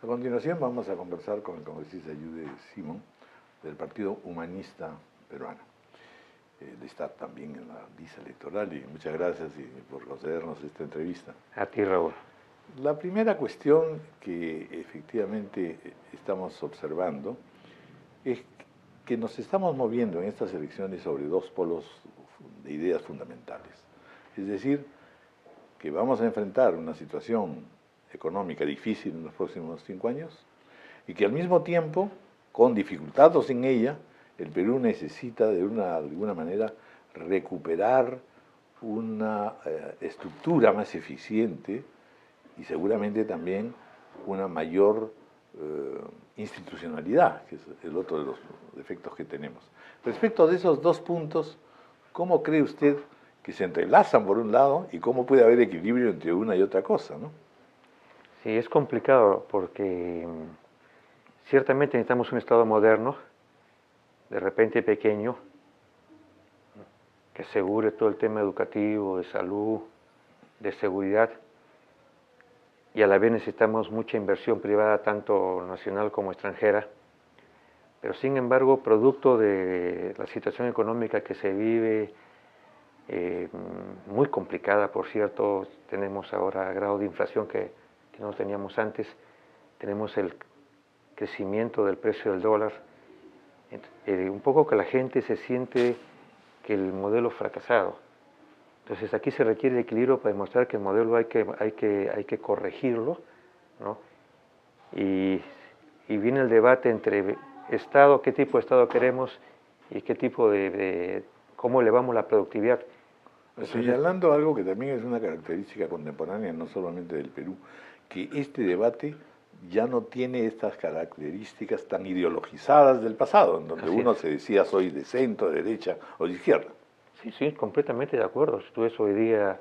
A continuación vamos a conversar con el congresista Yude Simón del Partido Humanista Peruano. Él está también en la lista electoral y muchas gracias por concedernos esta entrevista. A ti, Raúl. La primera cuestión que efectivamente estamos observando es que nos estamos moviendo en estas elecciones sobre dos polos de ideas fundamentales. Es decir, que vamos a enfrentar una situación económica difícil en los próximos 5 años y que al mismo tiempo, con dificultad o sin ella, el Perú necesita de alguna manera recuperar una estructura más eficiente y seguramente también una mayor institucionalidad, que es el otro de los defectos que tenemos. Respecto de esos dos puntos, ¿cómo cree usted que se entrelazan por un lado y cómo puede haber equilibrio entre una y otra cosa, ¿no? Sí, es complicado porque ciertamente necesitamos un Estado moderno, de repente pequeño, que asegure todo el tema educativo, de salud, de seguridad, y a la vez necesitamos mucha inversión privada, tanto nacional como extranjera. Pero sin embargo, producto de la situación económica que se vive, muy complicada, por cierto, tenemos ahora grado de inflación que no teníamos antes, tenemos el crecimiento del precio del dólar, un poco que la gente se siente que el modelo fracasado. Entonces aquí se requiere equilibrio para demostrar que el modelo hay que corregirlo, ¿no? Y viene el debate entre Estado, qué tipo de Estado queremos y qué tipo cómo elevamos la productividad. Señalando algo que también es una característica contemporánea, no solamente del Perú, que este debate ya no tiene estas características tan ideologizadas del pasado, en donde uno se decía soy de centro, de derecha o de izquierda. Sí, sí, completamente de acuerdo. Si tú ves hoy día,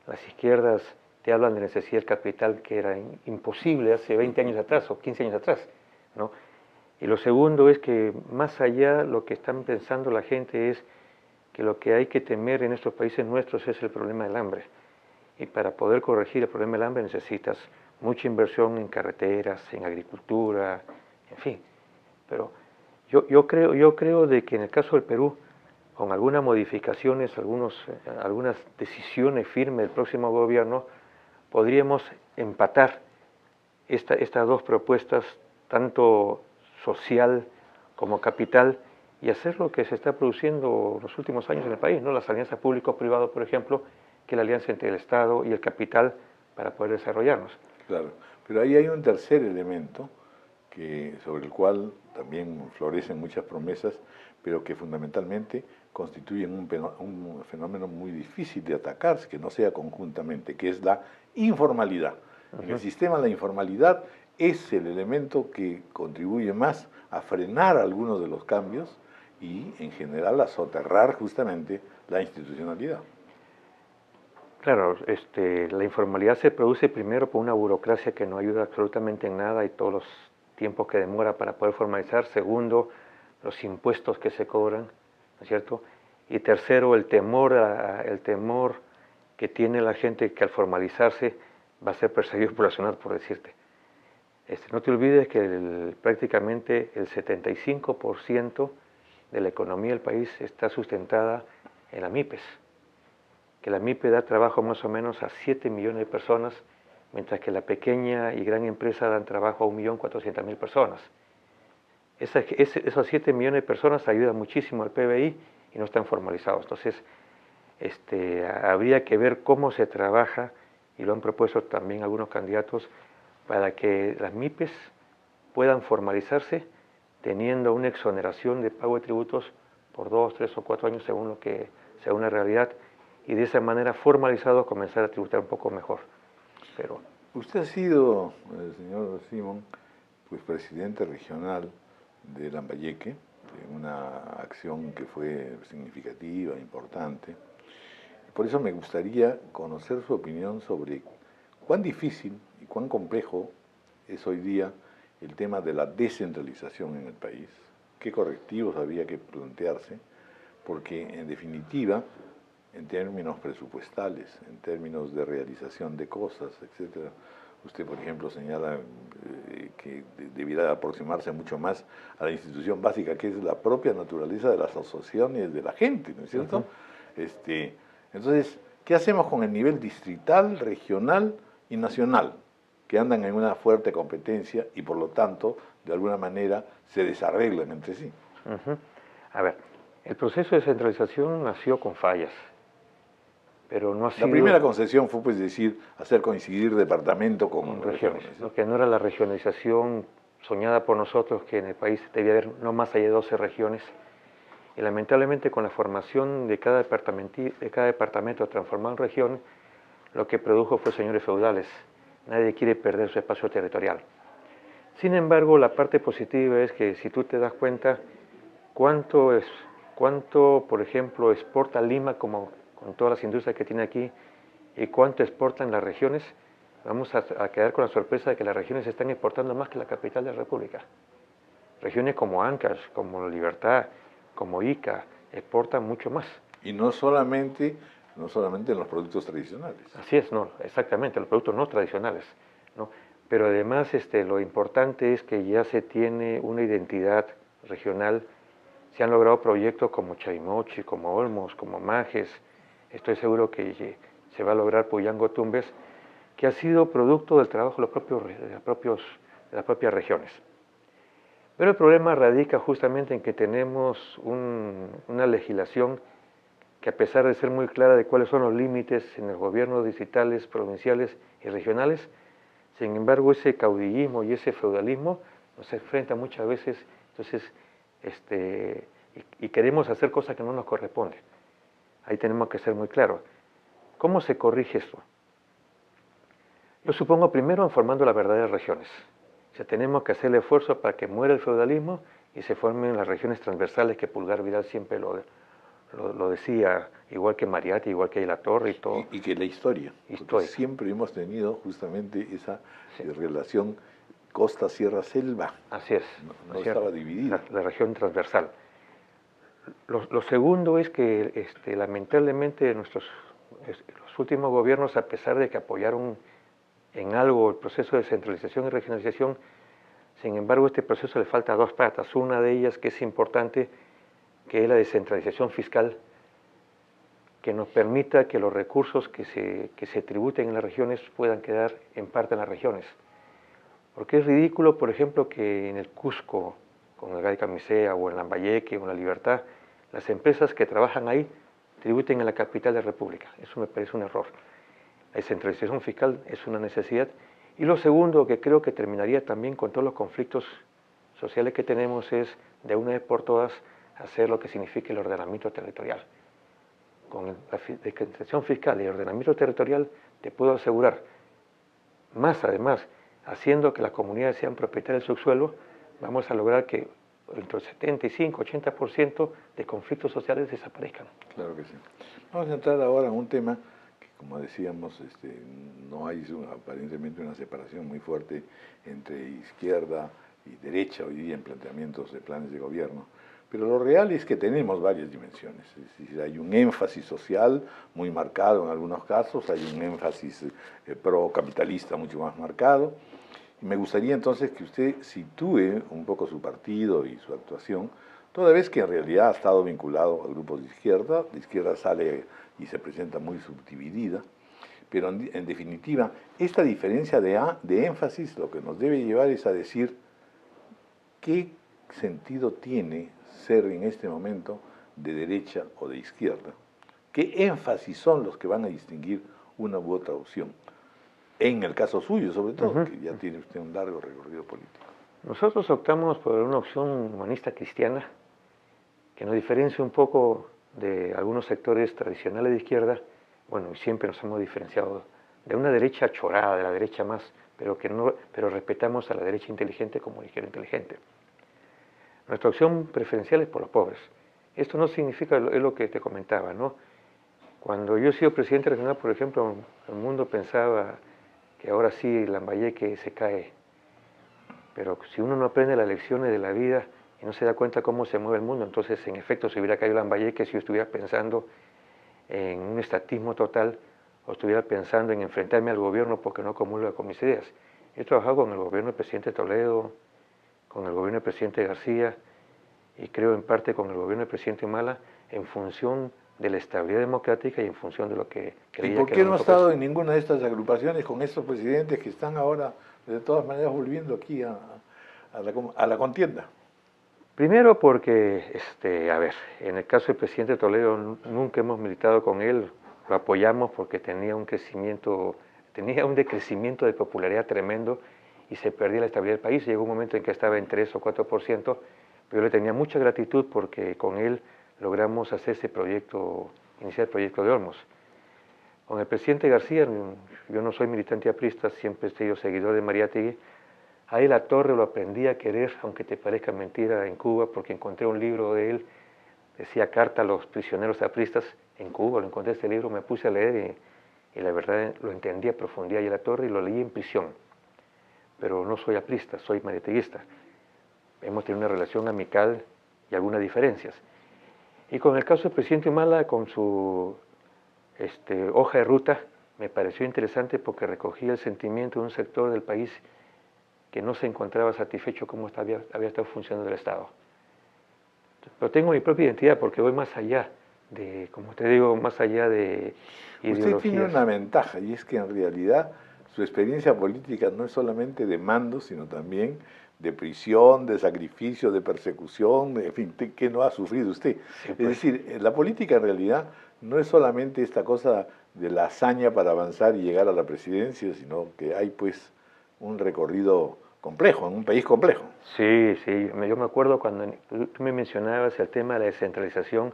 las izquierdas te hablan de necesidad del capital que era imposible hace 20 años atrás o 15 años atrás, ¿no? Y lo segundo es que más allá lo que están pensando la gente es que lo que hay que temer en estos países nuestros es el problema del hambre. Y para poder corregir el problema del hambre necesitas mucha inversión en carreteras, en agricultura, en fin. Pero yo creo de que en el caso del Perú, con algunas modificaciones, algunas decisiones firmes del próximo gobierno, podríamos empatar estas dos propuestas, tanto social como capital, y hacer lo que se está produciendo los últimos años en el país, ¿no? Las alianzas público-privado, por ejemplo, que es la alianza entre el Estado y el capital para poder desarrollarnos. Claro, pero ahí hay un tercer elemento sobre el cual también florecen muchas promesas, pero que fundamentalmente constituyen un fenómeno muy difícil de atacarse, que no sea conjuntamente, que es la informalidad. En el sistema la informalidad es el elemento que contribuye más a frenar algunos de los cambios y en general a soterrar justamente la institucionalidad. Claro, la informalidad se produce primero por una burocracia que no ayuda absolutamente en nada y todos los tiempos que demora para poder formalizar. Segundo, los impuestos que se cobran, ¿no es cierto? Y tercero, el temor que tiene la gente que al formalizarse va a ser perseguido por la nacional, por decirte. No te olvides que prácticamente el 75% de la economía del país está sustentada en la MIPES, que la MIPE da trabajo más o menos a 7 millones de personas, mientras que la pequeña y gran empresa dan trabajo a 1.400.000 personas. Esos 7 millones de personas ayudan muchísimo al PBI y no están formalizados. Entonces, habría que ver cómo se trabaja, y lo han propuesto también algunos candidatos, para que las MIPES puedan formalizarse teniendo una exoneración de pago de tributos por 2, 3 o 4 años según lo que sea una realidad, y de esa manera formalizado comenzar a tributar un poco mejor. Pero usted ha sido, señor Simón, pues presidente regional de Lambayeque, una acción que fue significativa, importante. Por eso me gustaría conocer su opinión sobre cuán difícil y cuán complejo es hoy día el tema de la descentralización en el país, qué correctivos había que plantearse, porque en definitiva, en términos presupuestales, en términos de realización de cosas, etc., Usted, por ejemplo, señala que debiera aproximarse mucho más a la institución básica, que es la propia naturaleza de las asociaciones de la gente, ¿no es cierto? Entonces, ¿qué hacemos con el nivel distrital, regional y nacional? Que andan en una fuerte competencia y por lo tanto, de alguna manera, se desarreglan entre sí. A ver, el proceso de centralización nació con fallas, pero no ha sido... La primera concesión fue, pues, decir, hacer coincidir departamento con regiones. ¿No? Que no era la regionalización soñada por nosotros, que en el país debía haber no más allá de 12 regiones. Y lamentablemente con la formación de cada departamento transformado en región, lo que produjo fue señores feudales. Nadie quiere perder su espacio territorial. Sin embargo, la parte positiva es que si tú te das cuenta cuánto, por ejemplo, exporta Lima con todas las industrias que tiene aquí y cuánto exportan las regiones, vamos a quedar con la sorpresa de que las regiones están exportando más que la capital de la República. Regiones como Ancash, como Libertad, como Ica, exportan mucho más. Y no solamente en los productos tradicionales. Así es, no, exactamente, los productos no tradicionales, ¿no? Pero además lo importante es que ya se tiene una identidad regional, se han logrado proyectos como Chaimochi, como Olmos, como Majes, estoy seguro que se va a lograr Puyango Tumbes, que ha sido producto del trabajo de las propias regiones. Pero el problema radica justamente en que tenemos una legislación que, a pesar de ser muy clara de cuáles son los límites en los gobiernos distritales, provinciales y regionales, sin embargo ese caudillismo y ese feudalismo nos enfrenta muchas veces, entonces, y queremos hacer cosas que no nos corresponden. Ahí tenemos que ser muy claros. ¿Cómo se corrige esto? Yo supongo primero formando las verdaderas regiones. O sea, tenemos que hacer el esfuerzo para que muera el feudalismo y se formen las regiones transversales que Pulgar Vidal siempre lo decía, igual que Mariatti, igual que La Torre y todo. Y que la historia. Siempre hemos tenido justamente esa relación costa, sierra, selva. Así es. No estaba dividida. La región transversal. Lo segundo es que lamentablemente los últimos gobiernos, a pesar de que apoyaron en algo el proceso de centralización y regionalización, sin embargo este proceso le falta dos patas. Una de ellas, que es importante, que es la descentralización fiscal, que nos permita que los recursos que se tributen en las regiones puedan quedar en parte en las regiones. Porque es ridículo, por ejemplo, que en el Cusco, con el Gay Camisea, o en Lambayeque, o en La Libertad, las empresas que trabajan ahí tributen en la capital de la República. Eso me parece un error. La descentralización fiscal es una necesidad. Y lo segundo, que creo que terminaría también con todos los conflictos sociales que tenemos, es de una vez por todas hacer lo que significa el ordenamiento territorial. Con la descentralización fiscal y el ordenamiento territorial, te puedo asegurar, más además, haciendo que las comunidades sean propietarias del subsuelo, vamos a lograr que entre el 75-80% de conflictos sociales desaparezcan. Claro que sí. Vamos a entrar ahora en un tema que, como decíamos, no hay aparentemente una separación muy fuerte entre izquierda y derecha hoy día en planteamientos de planes de gobierno. Pero lo real es que tenemos varias dimensiones. Es decir, hay un énfasis social muy marcado en algunos casos, hay un énfasis procapitalista mucho más marcado. Y me gustaría entonces que usted sitúe un poco su partido y su actuación, toda vez que en realidad ha estado vinculado a grupos de izquierda sale y se presenta muy subdividida, pero en definitiva, esta diferencia de énfasis lo que nos debe llevar es a decir qué sentido tiene ser en este momento de derecha o de izquierda, qué énfasis son los que van a distinguir una u otra opción. En el caso suyo, sobre todo, que ya tiene usted un largo recorrido político. Nosotros optamos por una opción humanista cristiana que nos diferencia un poco de algunos sectores tradicionales de izquierda. Bueno, siempre nos hemos diferenciado de una derecha chorada, de la derecha más, pero respetamos a la derecha inteligente como la izquierda inteligente. Nuestra opción preferencial es por los pobres. Esto no significa, es lo que te comentaba, ¿no? Cuando yo he sido presidente regional, por ejemplo, el mundo pensaba que ahora sí Lambayeque se cae. Pero si uno no aprende las lecciones de la vida y no se da cuenta cómo se mueve el mundo, entonces en efecto se hubiera caído Lambayeque si yo estuviera pensando en un estatismo total o estuviera pensando en enfrentarme al gobierno porque no comulga con mis ideas. He trabajado con el gobierno del presidente Toledo, con el gobierno del presidente García y creo en parte con el gobierno del presidente Humala en función de la estabilidad democrática y en función de lo que creía ¿Y por que qué era no ha nuestro país. estado en ninguna de estas agrupaciones con estos presidentes que están ahora, de todas maneras, volviendo aquí a la contienda? Primero porque, a ver, en el caso del presidente Toledo nunca hemos militado con él, lo apoyamos porque tenía un decrecimiento de popularidad tremendo y se perdía la estabilidad del país. Llegó un momento en que estaba en 3 o 4%, pero yo le tenía mucha gratitud porque con él logramos hacer ese proyecto, iniciar el proyecto de Olmos. Con el presidente García, yo no soy militante aprista, siempre he sido seguidor de Mariátegui. Ahí La Torre lo aprendí a querer, aunque te parezca mentira, en Cuba, porque encontré un libro de él, decía Carta a los prisioneros apristas en Cuba, lo encontré este libro, me puse a leer y la verdad lo entendí a profundidad y La Torre y lo leí en prisión. Pero no soy aprista, soy mariateguista. Hemos tenido una relación amical y algunas diferencias. Y con el caso del presidente Humala, con su hoja de ruta, me pareció interesante porque recogía el sentimiento de un sector del país que no se encontraba satisfecho cómo había estado funcionando el Estado. Pero tengo mi propia identidad porque voy más allá de, como te digo, más allá de ideologías. Usted tiene una ventaja y es que en realidad su experiencia política no es solamente de mando, sino también de prisión, de sacrificio, de persecución, en fin, ¿qué no ha sufrido usted? Sí, Es pues. decir, la política en realidad no es solamente esta cosa de la hazaña para avanzar y llegar a la presidencia, sino que hay pues un recorrido complejo, en un país complejo. Sí, sí, yo me acuerdo cuando tú me mencionabas el tema de la descentralización,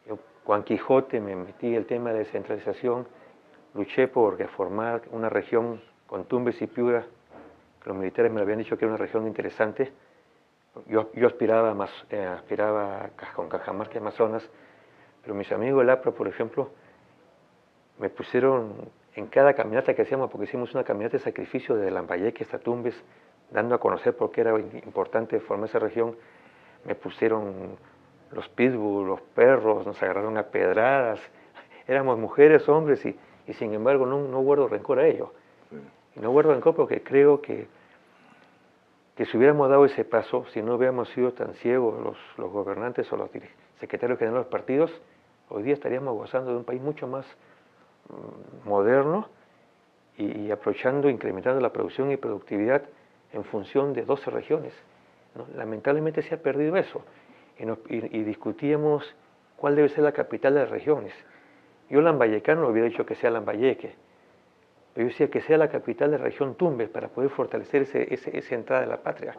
yo, Juan Quijote, me metí en el tema de la descentralización, luché por reformar una región con Tumbes y Piura, que los militares me habían dicho que era una región interesante. Yo aspiraba con Cajamarca y Amazonas, pero mis amigos del APRA, por ejemplo, me pusieron en cada caminata que hacíamos, porque hicimos una caminata de sacrificio de Lambayeque hasta Tumbes, dando a conocer por qué era importante formar esa región, me pusieron los pitbull, los perros, nos agarraron a pedradas, éramos mujeres, hombres, y sin embargo no guardo rencor a ello. Sí. Y no guardo rencor porque creo que si hubiéramos dado ese paso, si no hubiéramos sido tan ciegos los gobernantes o los secretarios generales de los partidos, hoy día estaríamos gozando de un país mucho más moderno y aprovechando, incrementando la producción y productividad en función de 12 regiones, ¿no? Lamentablemente se ha perdido eso y discutíamos cuál debe ser la capital de las regiones. Yo lambayecano hubiera dicho que sea Lambayeque, pero yo decía que sea la capital de la región Tumbes para poder fortalecer esa entrada de la patria.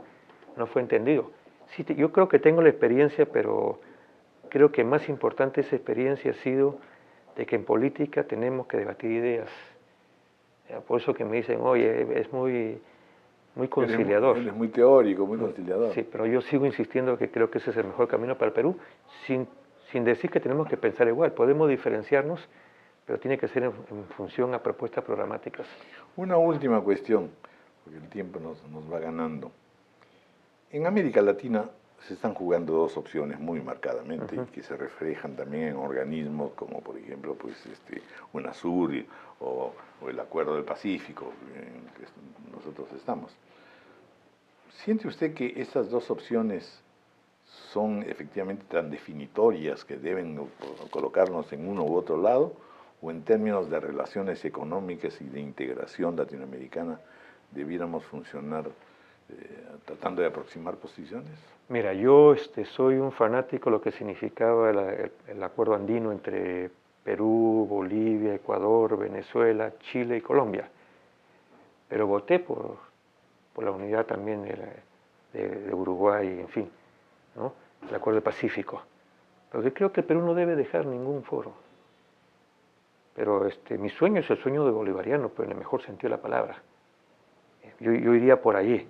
No fue entendido. Sí, yo creo que tengo la experiencia, pero creo que más importante esa experiencia ha sido de que en política tenemos que debatir ideas. Por eso que me dicen, oye, es muy conciliador. Él es muy teórico, muy conciliador. Sí, pero yo sigo insistiendo que creo que ese es el mejor camino para el Perú, sin decir que tenemos que pensar igual. Podemos diferenciarnos, pero tiene que ser en función a propuestas programáticas. Una última cuestión, porque el tiempo nos va ganando. En América Latina se están jugando dos opciones muy marcadamente, que se reflejan también en organismos como por ejemplo pues, UNASUR o el Acuerdo del Pacífico, en que nosotros estamos. ¿Siente usted que estas dos opciones son efectivamente tan definitorias que deben colocarnos en uno u otro lado? ¿O en términos de relaciones económicas y de integración latinoamericana debiéramos funcionar tratando de aproximar posiciones? Mira, yo soy un fanático de lo que significaba el acuerdo andino entre Perú, Bolivia, Ecuador, Venezuela, Chile y Colombia. Pero voté por la unidad también de Uruguay, en fin, ¿no? El acuerdo del Pacífico. Porque creo que el Perú no debe dejar ningún foro. Pero mi sueño es el sueño de bolivariano, pero en el mejor sentido de la palabra. Yo iría por allí.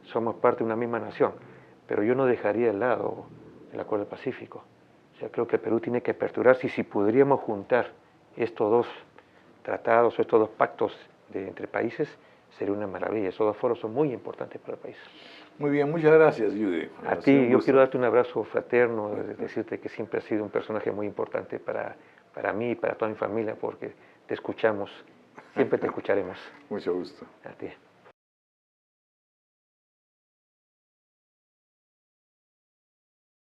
Somos parte de una misma nación, pero yo no dejaría de lado el Acuerdo del Pacífico. O sea, creo que el Perú tiene que aperturarse y si podríamos juntar estos dos tratados o estos dos pactos entre países, sería una maravilla. Esos dos foros son muy importantes para el país. Muy bien, muchas gracias, Yude. A ti, yo quiero darte un abrazo fraterno, decirte que siempre has sido un personaje muy importante para mí y para toda mi familia, porque te escuchamos, siempre te escucharemos. Mucho gusto. A ti.